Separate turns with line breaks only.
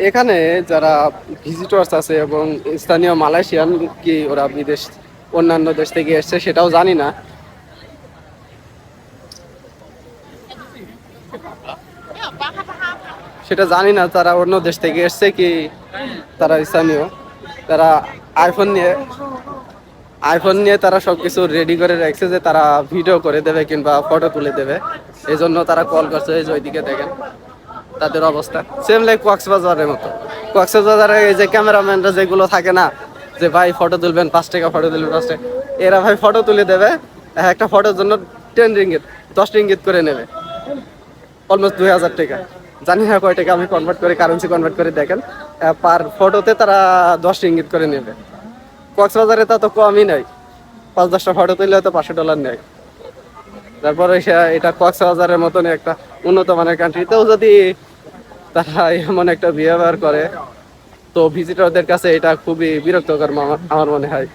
এখানে যারা ভিজিটর্স আছে এবং স্থানীয় মালয়েশিয়ান কি ওরা বিদেশ অন্যান্য দেশ থেকে এসছে সেটাও জানি না। সেটা জানি না তারা অন্য দেশ থেকে এসছে কি তারা স্থানীয়। তারা আইফোন নিয়ে আইফোন নিয়ে তারা সবকিছু রেডি করে রাখছে যে তারা ভিডিও করে দেবে কিংবা ফটো তুলে দেবে, এই জন্য তারা কল করছে। এই যে ওইদিকে দেখেন তাদের অবস্থা সেম লাইক কক্সবাজারের মতো। কক্সবাজারে এই যে ক্যামেরাম্যানরা যেগুলো থাকে না, যে ভাই ফটো তুলবেন 5 টাকা, ফটো তুলবেন 5 টাকা, এরা ভাই ফটো তুলে দেবে একটা ফটোর জন্য 10 রিঙ্গিত 10 রিঙ্গিত করে নেবে, অলমোস্ট 2000 টাকা। জানি না কয় টাকা, আমি কনভার্ট করে কারেন্সি কনভার্ট করে দেখেন, পার ফটোতে তারা 10 রিঙ্গিত করে নেবে। কক্সবাজারে তা তো কমই নাই, 5-10টা ফটো তুললে হয়তো $500 নেয়। তারপরে এটা কক্সবাজারের মতন একটা উন্নত মানের কান্ট্রিতেও যদি তারা এমন একটা বিহেভিয়ার করে, তো ভিজিটরদের কাছে এটা খুবই বিরক্তকর আমার মনে হয়।